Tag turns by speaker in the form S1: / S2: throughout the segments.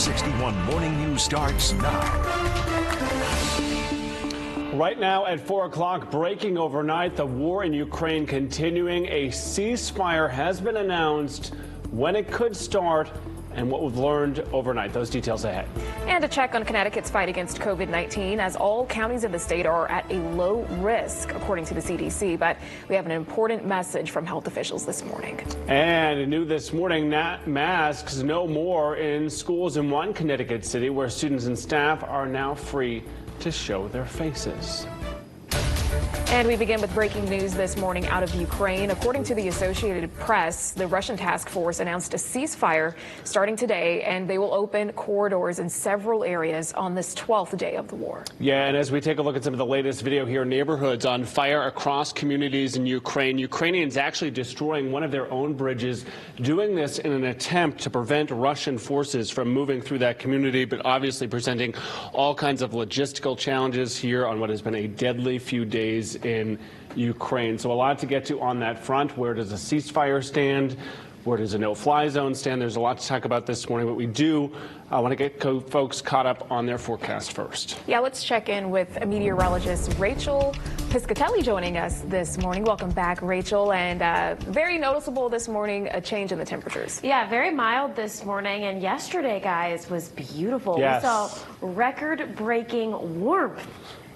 S1: 61 Morning News starts now.
S2: Right now at 4 o'clock, breaking overnight, the war in Ukraine continuing. A ceasefire has been announced, when it could start, and what we've learned overnight. Those details ahead.
S3: And a check on Connecticut's fight against COVID-19, as all counties in the state are at a low risk, according to the CDC. But we have an important message from health officials this morning.
S2: And new this morning, masks no more in schools in one Connecticut city, where students and staff are now free to show their faces.
S3: And we begin with breaking news this morning out of Ukraine. According to the Associated Press, the Russian task force announced a ceasefire starting today, and they will open corridors in several areas on this 12th day of the war.
S2: Yeah, and as we take a look at some of the latest video here, neighborhoods on fire across communities in Ukraine. Ukrainians actually destroying one of their own bridges, doing this in an attempt to prevent Russian forces from moving through that community, but obviously presenting all kinds of logistical challenges here on what has been a deadly few days in Ukraine. So a lot to get to on that front. Where does a ceasefire stand? Where does a no-fly zone stand? There's a lot to talk about this morning, but we do want to get folks caught up on their forecast first.
S3: Yeah, let's check in with meteorologist Rachel Piscatelli joining us this morning. Welcome back, Rachel. And very noticeable this morning, a change in the temperatures.
S4: Yeah, very mild this morning. And yesterday, guys, was beautiful.
S2: Yes.
S4: We saw record-breaking warmth.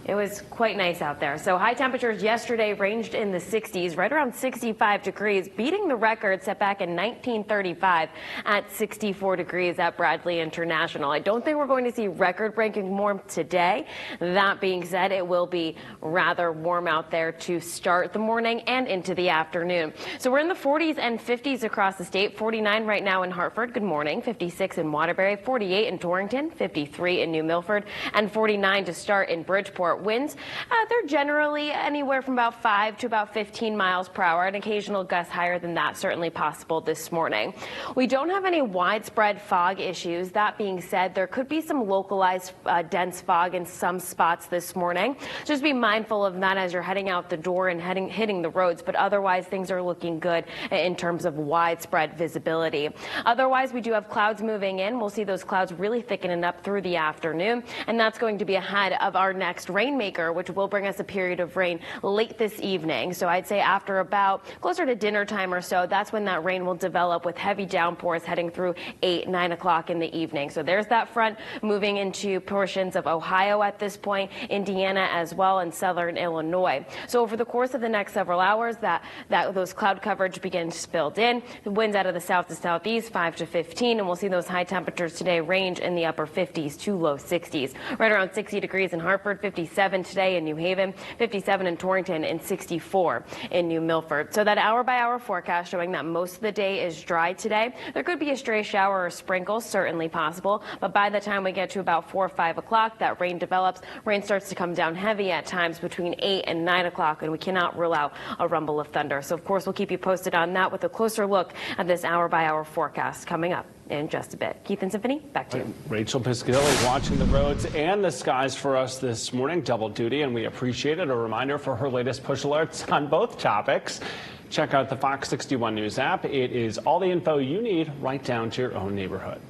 S4: It was quite nice out there. So high temperatures yesterday ranged in the 60s, right around 65 degrees, beating the record set back in 1935 at 64 degrees at Bradley International. I don't think we're going to see record-breaking warmth today. That being said, it will be rather warm out there to start the morning and into the afternoon. So we're in the 40s and 50s across the state. 49 right now in Hartford. Good morning. 56 in Waterbury. 48 in Torrington. 53 in New Milford. And 49 to start in Bridgeport. Winds, they're generally anywhere from about 5 to about 15 miles per hour. An occasional gust higher than that certainly possible this morning. We don't have any widespread fog issues. That being said, there could be some localized dense fog in some spots this morning. Just be mindful of that as you're heading out the door and hitting the roads. But otherwise, things are looking good in terms of widespread visibility. Otherwise, we do have clouds moving in. We'll see those clouds really thickening up through the afternoon, and that's going to be ahead of our next rainmaker, which will bring us a period of rain late this evening. So I'd say after about closer to dinner time or so, that's when that rain will develop, with heavy downpours heading through 8, 9 o'clock in the evening. So there's that front moving into portions of Ohio at this point, Indiana as well, and southern Illinois. So over the course of the next several hours, those cloud coverage begins to build in. The winds out of the south to southeast, 5 to 15, and we'll see those high temperatures today range in the upper 50s to low 60s. Right around 60 degrees in Hartford, 57 today in New Haven, 57 in Torrington, and 64 in New Milford. So that hour-by-hour forecast showing that most of the day is dry today. There could be a stray shower or sprinkle, certainly possible, but by the time we get to about 4 or 5 o'clock, that rain develops. Rain starts to come down heavy at times between 8 and 9 o'clock, and we cannot rule out a rumble of thunder. So, of course, we'll keep you posted on that with a closer look at this hour-by-hour forecast coming up in just a bit. Keith and Symphony, back to you.
S2: Rachel Piscatelli watching the roads and the skies for us this morning. Double duty, and we appreciate it. A reminder for her latest push alerts on both topics. Check out the Fox 61 News app. It is all the info you need right down to your own neighborhood.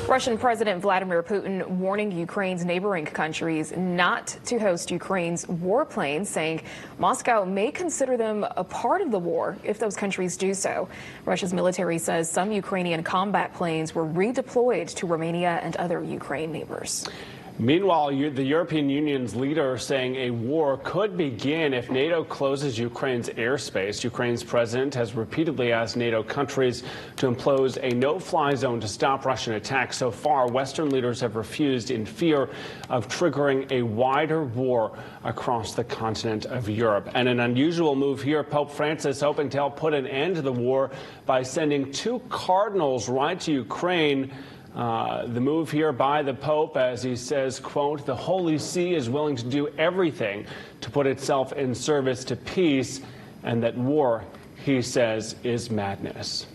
S3: Russian President Vladimir Putin warning Ukraine's neighboring countries not to host Ukraine's warplanes, saying Moscow may consider them a part of the war if those countries do so. Russia's military says some Ukrainian combat planes were redeployed to Romania and other Ukraine neighbors.
S2: Meanwhile, the European Union's leader saying a war could begin if NATO closes Ukraine's airspace. Ukraine's president has repeatedly asked NATO countries to impose a no-fly zone to stop Russian attacks. So far, Western leaders have refused in fear of triggering a wider war across the continent of Europe. And an unusual move here, Pope Francis hoping to help put an end to the war by sending 2 cardinals right to Ukraine. The move here by the Pope, as he says, quote, the Holy See is willing to do everything to put itself in service to peace, and that war, he says, is madness.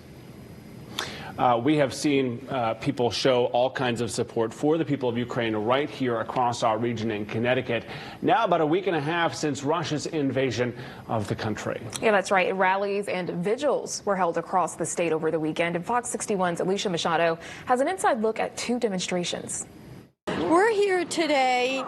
S2: We have seen people show all kinds of support for the people of Ukraine right here across our region in Connecticut. Now about a week and a half since Russia's invasion of the country.
S3: Yeah, that's right. Rallies and vigils were held across the state over the weekend. And Fox 61's Alicia Machado has an inside look at 2 demonstrations.
S5: We're here today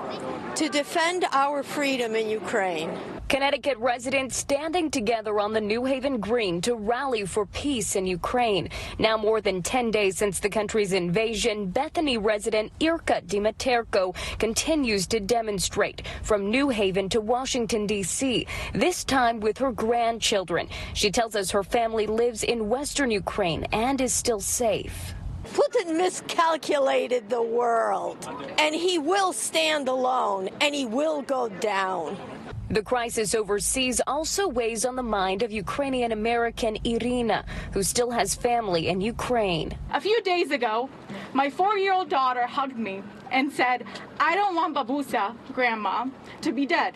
S5: to defend our freedom in Ukraine.
S6: Connecticut residents standing together on the New Haven Green to rally for peace in Ukraine. Now more than 10 days since the country's invasion, Bethany resident Irka Dimaterko continues to demonstrate from New Haven to Washington, D.C., this time with her grandchildren. She tells us her family lives in western Ukraine and is still safe.
S5: Putin miscalculated the world, and he will stand alone, and he will go down.
S6: The crisis overseas also weighs on the mind of Ukrainian American Irina, who still has family in Ukraine.
S7: A few days ago, my 4-year-old daughter hugged me and said, "I don't want Babusa, Grandma, to be dead."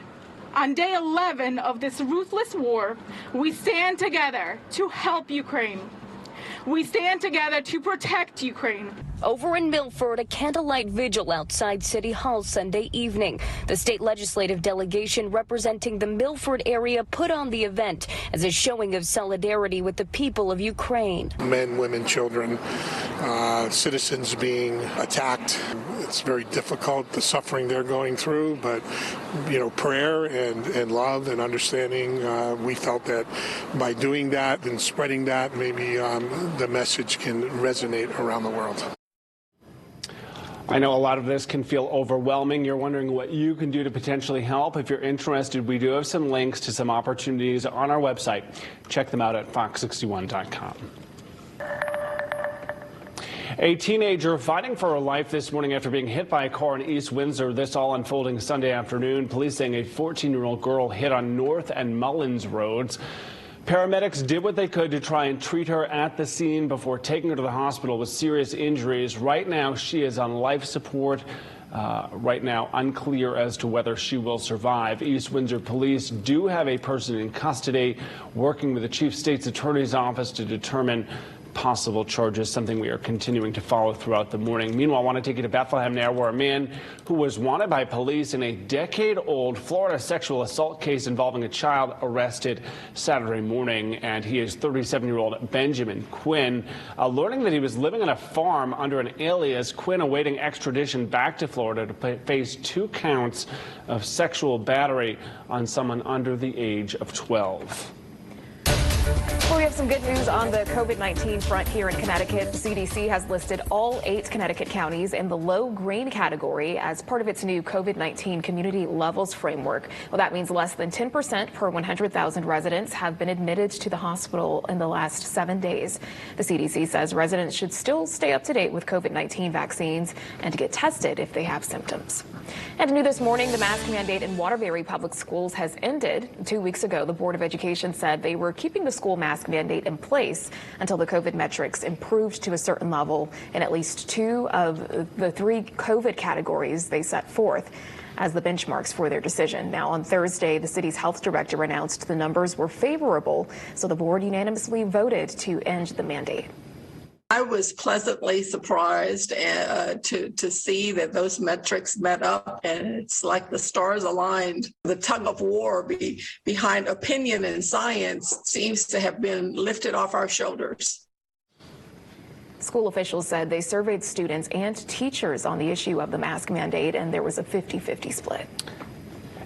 S7: On day 11 of this ruthless war, we stand together to help Ukraine. We stand together to protect Ukraine.
S6: Over in Milford, a candlelight vigil outside City Hall Sunday evening. The state legislative delegation representing the Milford area put on the event as a showing of solidarity with the people of Ukraine.
S8: Men, women, children, citizens being attacked. It's very difficult, the suffering they're going through, but, prayer and love and understanding, we felt that by doing that and spreading that, maybe the message can resonate around the world.
S2: I know a lot of this can feel overwhelming. You're wondering what you can do to potentially help. If you're interested, we do have some links to some opportunities on our website. Check them out at fox61.com. A teenager fighting for her life this morning after being hit by a car in East Windsor. This all unfolding Sunday afternoon. Police saying a 14-year-old girl hit on North and Mullins roads. Paramedics did what they could to try and treat her at the scene before taking her to the hospital with serious injuries. Right now, she is on life support. Right now, unclear as to whether she will survive. East Windsor police do have a person in custody, working with the Chief State's Attorney's Office to determine possible charges, something we are continuing to follow throughout the morning. Meanwhile, I want to take you to Bethlehem now, where a man who was wanted by police in a decade-old Florida sexual assault case involving a child arrested Saturday morning, and he is 37-year-old Benjamin Quinn. Learning that he was living on a farm under an alias, Quinn awaiting extradition back to Florida to face 2 counts of sexual battery on someone under the age of 12.
S3: Well, we have some good news on the COVID-19 front here in Connecticut. The CDC has listed all 8 Connecticut counties in the low green category as part of its new COVID-19 community levels framework. Well, that means less than 10% per 100,000 residents have been admitted to the hospital in the last 7 days. The CDC says residents should still stay up to date with COVID-19 vaccines and to get tested if they have symptoms. And new this morning, the mask mandate in Waterbury Public Schools has ended. 2 weeks ago, the Board of Education said they were keeping the school mask mandate in place until the COVID metrics improved to a certain level in at least 2 of the 3 COVID categories they set forth as the benchmarks for their decision. Now, on Thursday, the city's health director announced the numbers were favorable, so the board unanimously voted to end the mandate.
S9: I was pleasantly surprised to see that those metrics met up, and it's like the stars aligned. The tug of war behind opinion and science seems to have been lifted off our shoulders.
S3: School officials said they surveyed students and teachers on the issue of the mask mandate, and there was a 50-50 split.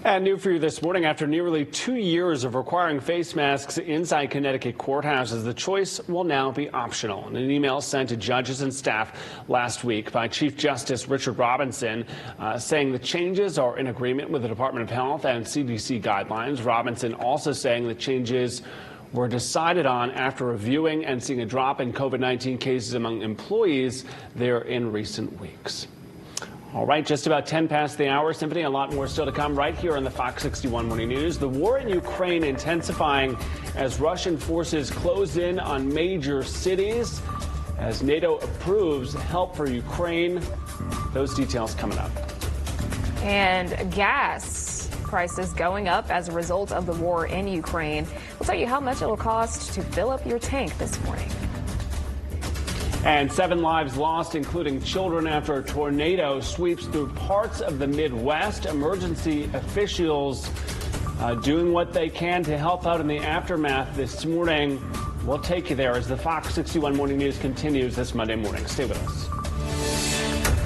S2: And new for you this morning, after nearly 2 years of requiring face masks inside Connecticut courthouses, the choice will now be optional. In an email sent to judges and staff last week by Chief Justice Richard Robinson, saying the changes are in agreement with the Department of Health and CDC guidelines. Robinson also saying the changes were decided on after reviewing and seeing a drop in COVID-19 cases among employees there in recent weeks. All right, just about 10 past the hour. Symphony, a lot more still to come right here on the Fox 61 Morning News. The war in Ukraine intensifying as Russian forces close in on major cities as NATO approves help for Ukraine. Those details coming up.
S3: And gas prices going up as a result of the war in Ukraine. We'll tell you how much it'll cost to fill up your tank this morning.
S2: And 7 lives lost, including children, after a tornado sweeps through parts of the Midwest. Emergency officials doing what they can to help out in the aftermath this morning. We'll take you there as the Fox 61 Morning News continues this Monday morning. Stay with us.